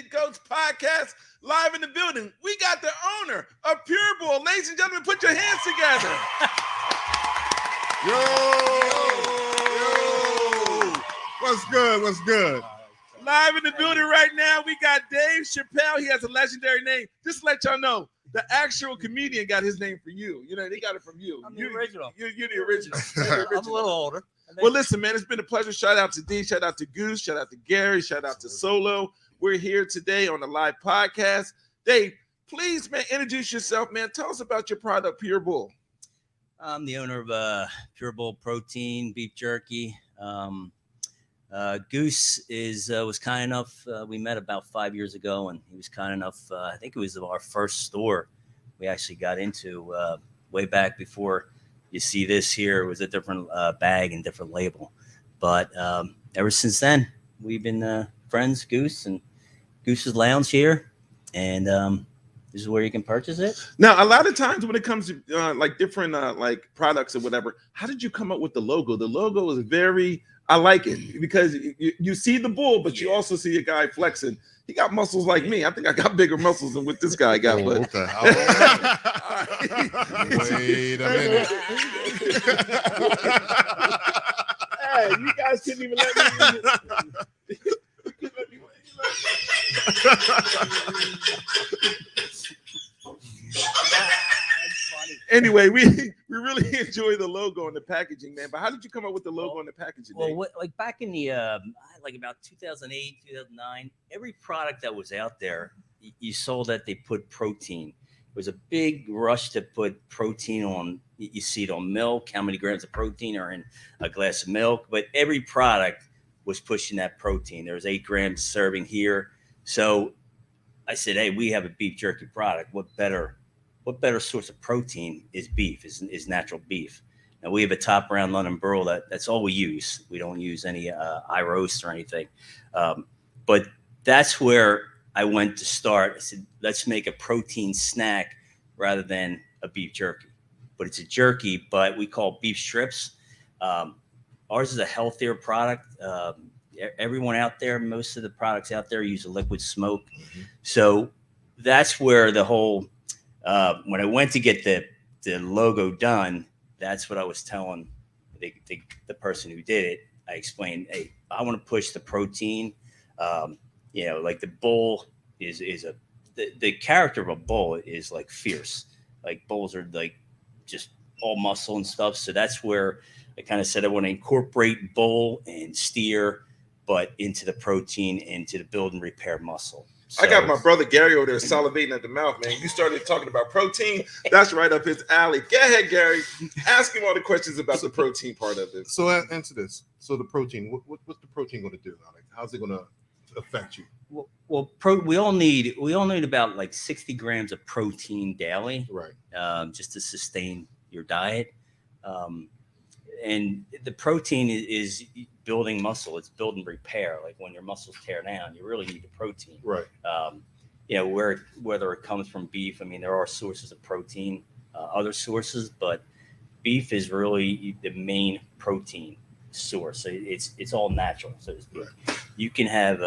Authentic Goats podcast live in the building. We got the owner of Pure Bull. Ladies and gentlemen, put your hands together. Yo! What's good? What's good? Live in the building right now, we got Dave Chappelle. He has a legendary name. Just to let y'all know, the actual comedian got his name for you. You know, they got it from you. I'm the original. You're the original. I'm a little older. Well, listen, man, it's been a pleasure. Shout out to D, shout out to Goose, shout out to Gary, shout out to Solo. We're here today on the live podcast. Dave, please, man, introduce yourself, man. Tell us about your product, Pure Bull. I'm the owner of Pure Bull Protein, beef jerky. Goose was kind enough. We met about 5 years ago, and he was kind enough. I think it was our first store we actually got into way back before you see this here. It was a different bag and different label. But ever since then, we've been friends, Goose, and Goose's Lounge here. And this is where you can purchase it. Now, a lot of times when it comes to like different like products or whatever, how did you come up with the logo? The logo is very... I like it because you see the bull, but you also see a guy flexing. He got muscles like me. I think I got bigger muscles than what this guy got. Oh, but... okay. Wait a minute. Hey, you guys couldn't even let me. Anyway, we really enjoy the logo and the packaging, man. But how did you come up with the logo and the packaging? Well, like back in the like about 2008, 2009, every product that was out there, you saw that they put protein. It was a big rush to put protein on. You see it on milk, how many grams of protein are in a glass of milk. But every product was pushing that protein. There was 8 grams serving here. So I said, hey, we have a beef jerky product. What better source of protein is beef, is natural beef. Now we have a top round London burl that's all we use. We don't use any roast or anything. But that's where I went to start. I said, let's make a protein snack rather than a beef jerky. But it's a jerky, but we call beef strips. Ours is a healthier product. Everyone out there, most of the products out there use a liquid smoke. Mm-hmm. So that's where the whole, when I went to get the logo done, that's what I was telling the person who did it. I explained, hey, I want to push the protein. Like the bull is the character of a bull is like fierce. Like bulls are like just all muscle and stuff. So that's where I kind of said I want to incorporate bull and steer, but into the protein, into the build and repair muscle. So, I got my brother Gary over there salivating at the mouth, man. You started talking about protein. That's right up his alley. Go ahead, Gary. Ask him all the questions about the protein part of it. So answer this. So the protein, what's the protein going to do? Like, how's it going to affect you? Well, we all need about like 60 grams of protein daily, right? Just to sustain your diet. And the protein is building muscle. It's building repair. Like when your muscles tear down, you really need the protein. Right. Whether it comes from beef, I mean, there are sources of protein, other sources, but beef is really the main protein source. So it's all natural, so to speak. Right. You can have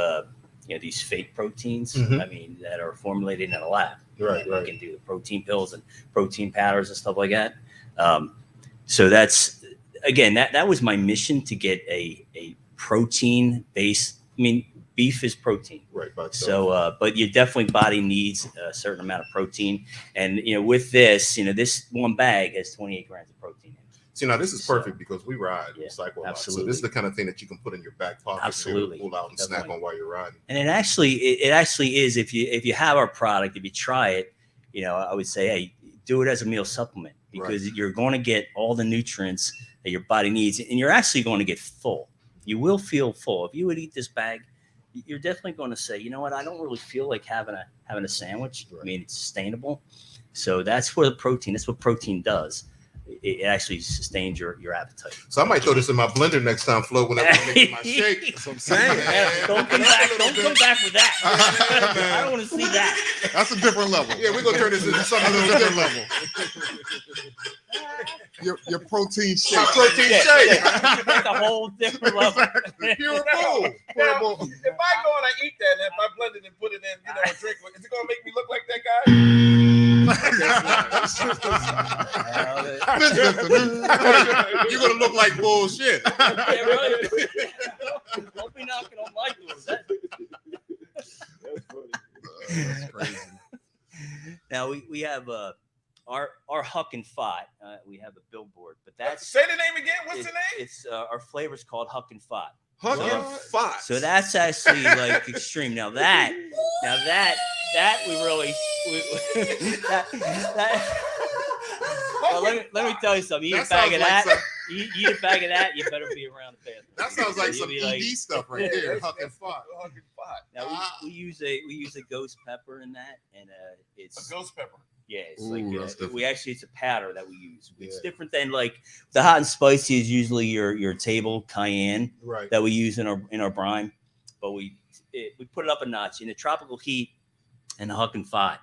these fake proteins. Mm-hmm. I mean, that are formulated in a lab. Right. You can do the protein pills and protein powders and stuff like that. So that's. Again, that was my mission, to get a protein base. I mean, beef is protein. Right. So, but your definitely body needs a certain amount of protein. And, with this, this one bag has 28 grams of protein in it. See, now this is perfect because we ride cycle a lot. Absolutely. So this is the kind of thing that you can put in your back pocket. Absolutely. Pull out and snack on while you're riding. And it actually is, if you have our product, if you try it, I would say, hey, do it as a meal supplement, because you're going to get all the nutrients that your body needs, and you're actually going to get full. You will feel full. If you would eat this bag, you're definitely going to say, you know what, I don't really feel like having a sandwich. Right. I mean, it's sustainable. So that's what protein does. It actually sustains your appetite. So I might throw this in my blender next time, Flo, when I'm making my shake. That's what I'm saying. Don't come back with that. I don't want to see that. That's a different level. Yeah, we're going to turn this into something a little different level. your protein shake. My protein Yeah, shake. That's a whole different level. Pure bull. Now, Pure bull. if I go and I eat that, and if I blend it and put it in, a drink, is it gonna make me look like that guy? You're gonna look like bullshit. Yeah, really. Don't be knocking on my door. That's funny. That's crazy. Now we have our Huck and Fat. We have a billboard, but that's Say the name again. What's the name? It's our flavor's called Huck and Fat. Huck and Fat. So that's actually like extreme. Now that we really well, let me tell you something. You eat a bag of that. You eat a bag of that. You better be around the bathroom. That sounds like some You'll be ED stuff right there. Huck and Fat. Fat. Huck and Fat. Now we use a ghost pepper in that, and it's A ghost pepper. yeah, it's Ooh, that's like different. we actually it's a powder that we use. It's Yeah. different than like the hot and spicy is usually your table cayenne Right. that we use in our brine, but we put it up a notch in the tropical heat and the Huck and Fat.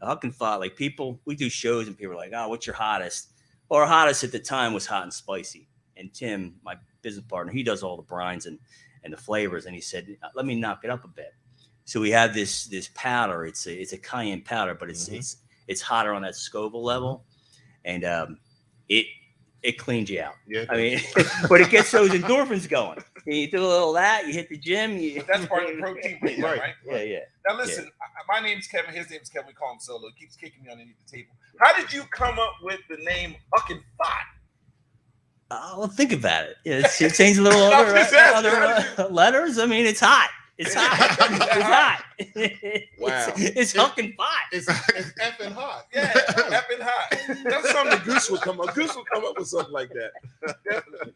The Huck and Fat, like we do shows and people are like, oh, what's your hottest? Well, our hottest at the time was hot and spicy. And Tim, my business partner, he does all the brines and the flavors, and he said, let me knock it up a bit. So we have this powder. It's a cayenne powder, but it's hotter on that Scoville level, and it cleans you out. Yeah. I mean, but it gets those endorphins going. You do a little of that, you hit the gym. But that's part of the protein breakdown, right? Yeah. Now listen, my name's Kevin. His name's Kevin. We call him Solo. He keeps kicking me underneath the table. How did you come up with the name Huck and Fat? Well, think about it. It changes a little other letters. I mean, it's hot. It's hot. It's hot. Wow. It's Huck and Fat. It's effing hot. Yeah, effing hot. That's something Goose would come up. Goose would come up with something like that. Definitely.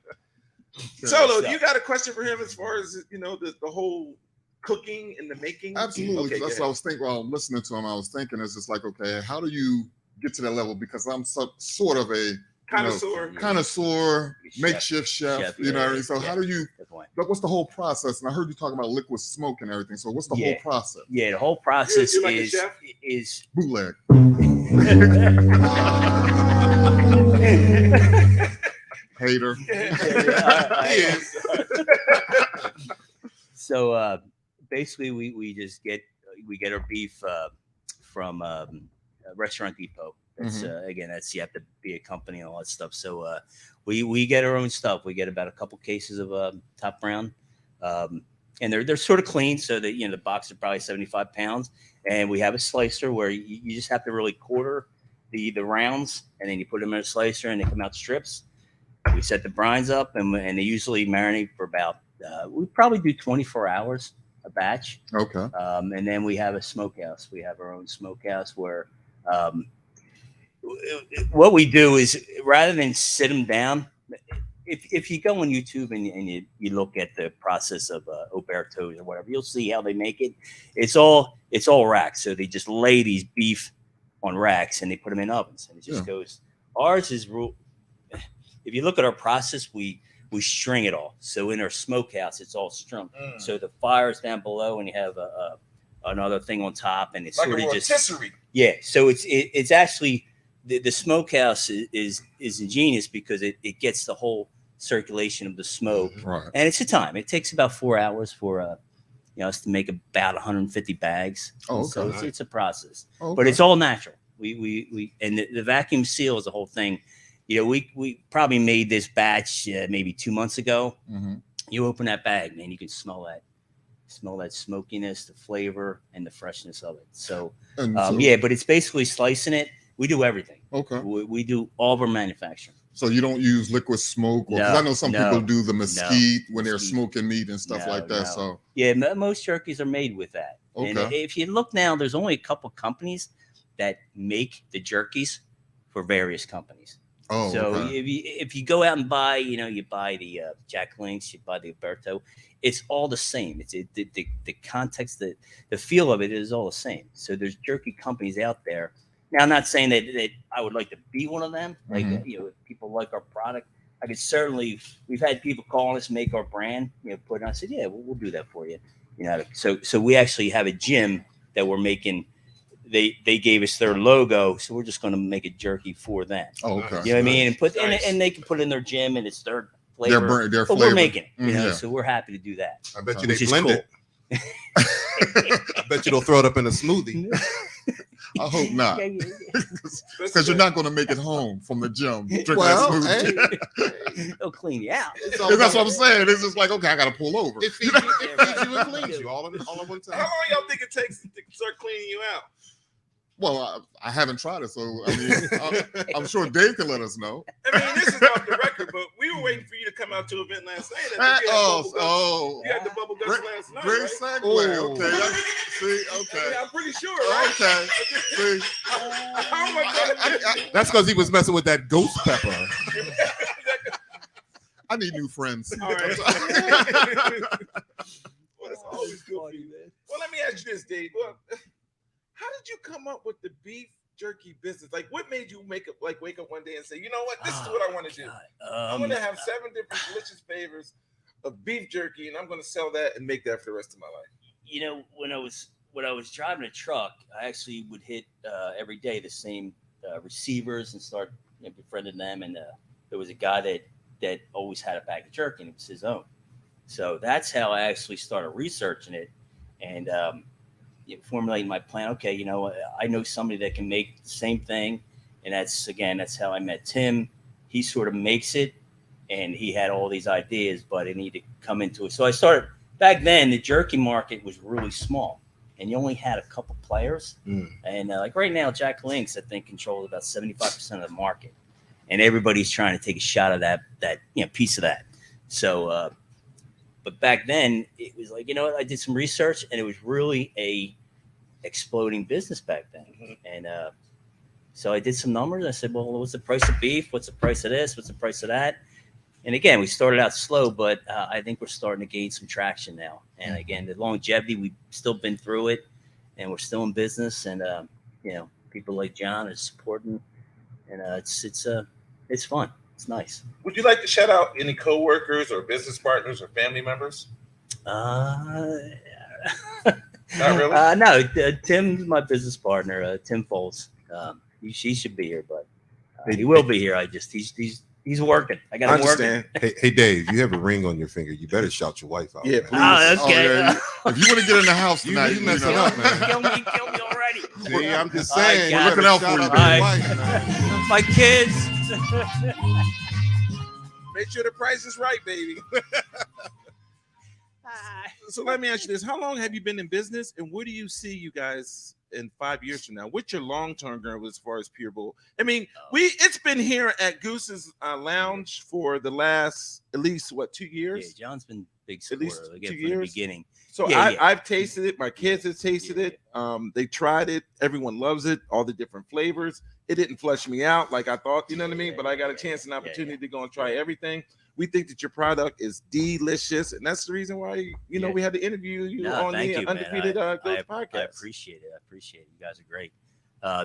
Solo, do you got a question for him as far as the whole cooking and the making? Absolutely. Okay, That's go what I was thinking while I'm listening to him. I was thinking, it's just like, okay, how do you get to that level? Because I'm sort of a connoisseur, makeshift chef, you know what I mean? So how do you, what's the whole process? And I heard you talking about liquid smoke and everything. So what's the whole process? Yeah, the whole process You're like a chef? is Bootleg. Hater. So basically, we just get our beef from Restaurant Depot. That's again, that's you have to be a company and all that stuff. So we get our own stuff. We get about a couple cases of top brown, and they're sort of clean. So that the box is probably 75 pounds, and we have a slicer where you just have to really quarter the rounds, and then you put them in a slicer, and they come out strips. We set the brines up, and they usually marinate for about we probably do 24 hours a batch. Okay. And then we have a smokehouse. We have our own smokehouse where what we do is rather than sit them down, if you go on YouTube and you look at the process of Oberto's or whatever, you'll see how they make it. It's all racks. So they just lay these beef on racks and they put them in ovens, and it just goes. Ours is rule. If you look at our process, we string it all. So in our smokehouse, it's all strung. So the fire's down below, and you have another thing on top, and it's like sort a of rotisserie. So it's actually the smokehouse is ingenious because it gets the whole circulation of the smoke, Right. and it's a time. It takes about 4 hours for us to make about 150 bags. Oh, So okay. it's a process, Okay. but it's all natural. We and the vacuum seal is the whole thing. We probably made this batch maybe 2 months ago. You open that bag, man, you can smell that smokiness, the flavor, and the freshness of it. So, but it's basically slicing it. We do everything. Okay. We do all of our manufacturing. So you don't use liquid smoke, because I know some people do the mesquite when they're smoking meat and stuff like that. So yeah, most jerkies are made with that. Okay. And if you look now, there's only a couple companies that make the jerkies for various companies. Oh, so okay. if you go out and buy, you buy the Jack Links, you buy the Alberto, it's all the same. It's the context, the feel of it is all the same. So there's jerky companies out there. Now, I'm not saying that I would like to be one of them. Like, if people like our product, I could certainly, we've had people call us, make our brand, put it on. I said, yeah, we'll do that for you. So we actually have a gym that we're making they gave us their logo, so we're just going to make a jerky for them. Oh, okay. You know what I mean? And put Nice. and they can put it in their gym, and it's their flavor. Their but flavor. we're making it, you know, Yeah. so we're happy to do that. I bet you Which they is blend cool. it. I bet you they'll throw it up in a smoothie. I hope not, because you're not going to make it home from the gym. Drink Well, that smoothie. They'll clean you out. It's all And that's about- what I'm saying. It's just like, okay, I got to pull over. It feeds you and cleans you all at one How time. long y'all think it takes to start cleaning you out? Well, I haven't tried it, so I mean, I'm sure Dave can let us know. I mean, this is off the record, but we were waiting for you to come out to an event last night. I think you had bubble guts last night, great right? segue. Oh. Okay, see, I okay, mean, I'm pretty sure, right? okay. See, How am I gonna That's because he was messing with that ghost pepper. I need new friends. All right. Well, it's always good for you. Well, let me ask you this, Dave. Well, how did you come up with the beef jerky business? Like, what made you wake up one day and say, you know what, this is what I want to do. I'm going to have 7 different delicious flavors of beef jerky, and I'm going to sell that and make that for the rest of my life. You know, when I was driving a truck, I actually would hit every day the same receivers and start befriending them. And there was a guy that always had a bag of jerky, and it was his own. So that's how I actually started researching it and formulating my plan. Okay, you know, I know somebody that can make the same thing, and that's how I met Tim. He sort of makes it, and he had all these ideas, but it needed to come into it. So I started back then. The jerky market was really small, and you only had a couple players. And like right now, Jack Link's I think controls about 75% of the market, and everybody's trying to take a shot of that piece of that. So, but back then it was like, you know what, I did some research, and it was really a exploding business back then. And so I did some numbers. I said, well, what's the price of beef? What's the price of this? What's the price of that? And again, we started out slow, but I think we're starting to gain some traction now. And again, the longevity, we've still been through it, and we're still in business. And people like John are supporting, and it's fun. It's nice. Would you like to shout out any coworkers or business partners or family members? Not really? No, Tim's my business partner, Tim Foles. He should be here, but he will be here. He's working. I got him working. Hey, Dave, you have a ring on your finger. You better shout your wife out. Yeah, man. please. Oh, okay. yeah. If you want to get in the house You tonight, mess it up, man. Kill me already. See, I'm just All right, saying. guys. You better Looking out shout for you, out baby. your wife, man. My kids. Make sure the price is right, baby. So let me ask you this. How long have you been in business, and where do you see you guys in 5 years from now? What's your long-term goal as far as Pure Bull? I mean, it's been here at Goose's Lounge for the last at least 2 years? Yeah, John's been big At least supporter 2 from the years? beginning. So I've tasted it. My kids have tasted it. They tried it. Everyone loves it. All the different flavors. It didn't flush me out like I thought, you know what I mean? But I got a chance and opportunity to go and try everything. We think that your product is delicious, and that's the reason why we had to interview you on thank the you, Undefeated Goats podcast. I appreciate it. You guys are great.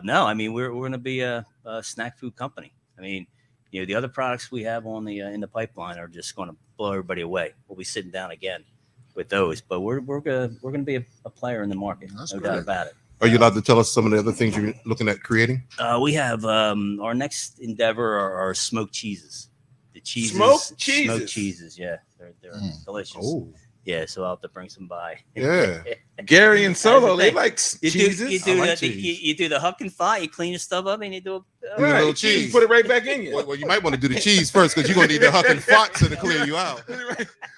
No, I mean we're going to be a snack food company. I mean, the other products we have on the in the pipeline are just going to blow everybody away. We'll be sitting down again with those, but we're gonna be a player in the market. That's no great. doubt about it. Are you allowed to tell us some of the other things you're looking at creating? We have our next endeavor are smoked cheeses. The cheeses, Smoked cheeses? Yeah, they're delicious. Oh, Yeah, so I'll have to bring some by. yeah. Gary and Solo, they thing. like cheeses. You do the huck and fry. You clean your stuff up, and you do a little cheese. Put it right back in you. Well, you might want to do the cheese first because you're going to need the huck and fox to clear you out.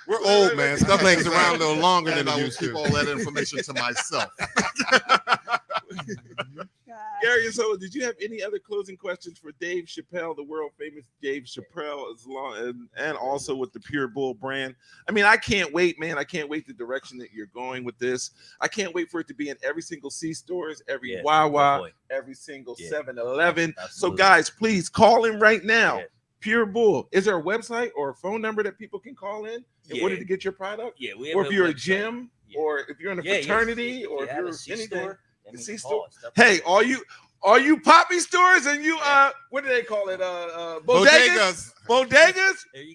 We're old, man. Stuff hangs around a little longer than And it I will used keep to. all that information to myself. Gary and Solo, did you have any other closing questions for Dave Chappelle, the world famous Dave Chappelle, and also with the Pure Bull brand? I mean, I can't wait, man. I can't wait the direction that you're going with this. I can't wait for it to be in every single C-stores, every Wawa, every single 7-Eleven. So, guys, please call in right now. Pure Bull. Is there a website or a phone number that people can call in order to get your product? Yeah, we have or if you're a website. gym, or if you're in a fraternity, or if you're anything. C-store. Hey, all you poppy stores and you what do they call it? Bodegas,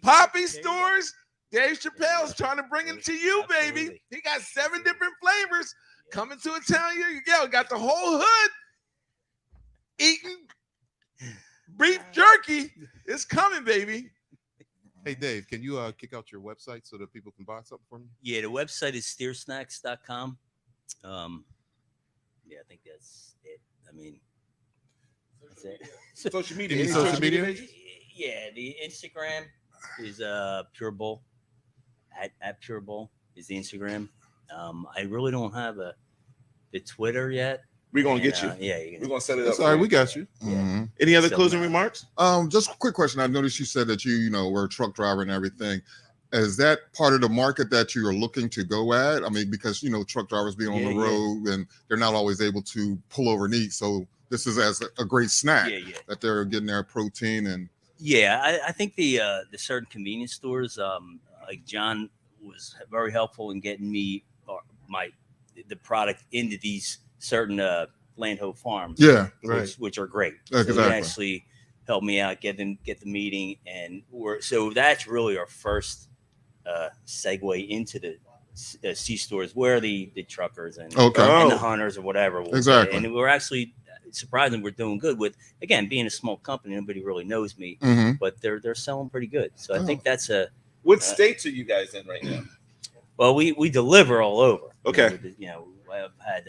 poppy stores. Dave Chappelle's trying to bring it to you, baby. He got 7 different flavors coming to a town. Got the whole hood eating beef jerky. It's coming, baby. Hey, Dave, can you kick out your website so that people can buy something from you? Yeah, the website is steersnacks.com. Yeah, I think that's it. I mean, that's it. Social media. Any social media? Yeah, the Instagram is Pure Bowl. At Pure Bowl is the Instagram. I really don't have the Twitter yet. We're gonna get you. Yeah, we're gonna set it That's up. all right, we got you. Yeah. Mm-hmm. Any other So, closing remarks? Just a quick question. I noticed you said that you were a truck driver and everything. Is that part of the market that you are looking to go at? I mean, because truck drivers be on the road and they're not always able to pull over and eat. So this is as a great snack that they're getting their protein and. Yeah, I think the certain convenience stores, like John was very helpful in getting me the product into these certain Landho farms. Yeah, which are great. Exactly. So he actually helped me out, get the meeting, and so that's really our first segue into the C stores, where the truckers and the hunters or whatever. Exactly. And we're actually surprisingly, we're doing good with, again, being a small company. Nobody really knows me, but they're selling pretty good. So I think that's a. What states are you guys in right now? Well, we deliver all over. Okay. I've had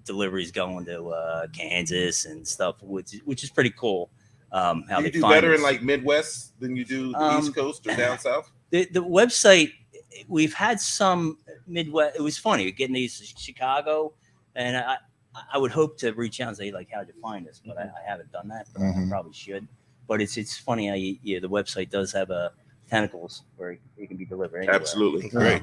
deliveries going to Kansas and stuff, which is pretty cool. How do they do find better us. in like Midwest than you do the East Coast or down South? The website, we've had some Midwest. It was funny getting these Chicago, and I would hope to reach out and say, like, how'd you find us? But I haven't done that. But I probably should. But it's funny how the website does have tentacles where it can be delivered anywhere. Absolutely. Great.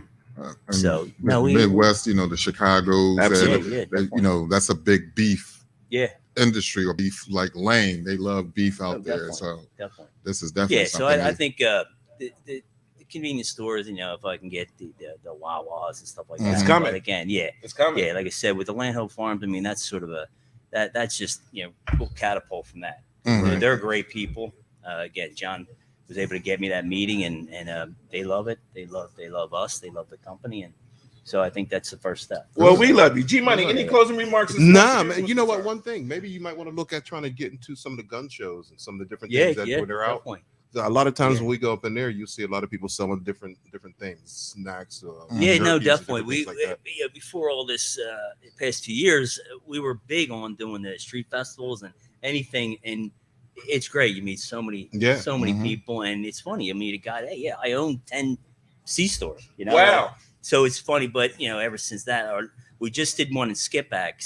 So Midwest, the Chicagos, Absolutely. that's a big beef Yeah. industry, or beef like lane. They love beef out there. Definitely. So Definitely. this is definitely So something. I think the convenience stores, if I can get the Wawas and stuff like that. It's coming. But again, It's coming. Yeah, like I said, with the Landho Farms, I mean, that's sort of that's just, we'll catapult from that. They're great people. Again, John was able to get me that meeting, and they love it. They love us. They love the company, and so I think that's the first step. Well, we love you, G Money. Any closing remarks? Nah, man. You know what? One thing, maybe you might want to look at trying to get into some of the gun shows and some of the different things that when they're out. Definitely. A lot of times when we go up in there, you see a lot of people selling different things, snacks. Definitely. We like before all this, the past 2 years, we were big on doing the street festivals and anything, and it's great. You meet so many people, and it's funny. You meet a guy. Hey, I own 10 C stores. Wow. So it's funny, but ever since that, we just did one in skip back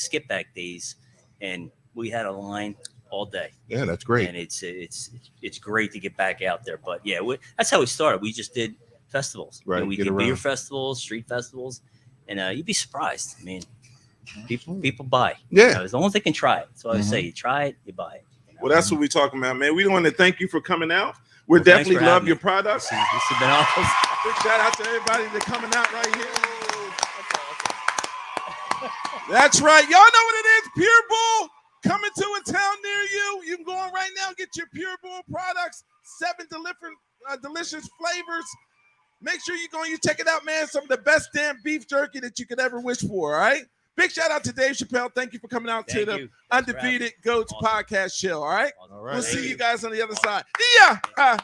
days, and we had a line all day. Yeah, that's great. And it's great to get back out there. But that's how we started. We just did festivals. Right. We did beer festivals, street festivals, and you'd be surprised. I mean, people buy. Yeah. As long as they can try it. So I would say, you try it, you buy it. Well, that's what we're talking about, man. We want to thank you for coming out. We definitely love your products. This has been awesome. Big shout out to everybody that's coming out right here. That's right. Y'all know what it is. Pure Bull coming to a town near you. You can go on right now and get your Pure Bull products. 7 different delicious flavors. Make sure you check it out, man. Some of the best damn beef jerky that you could ever wish for, all right? Big shout out to Dave Chappelle. Thank you for coming out to the Undefeated Goats podcast show, all right? All right. We'll see you guys on the other side. Yeah. Bye.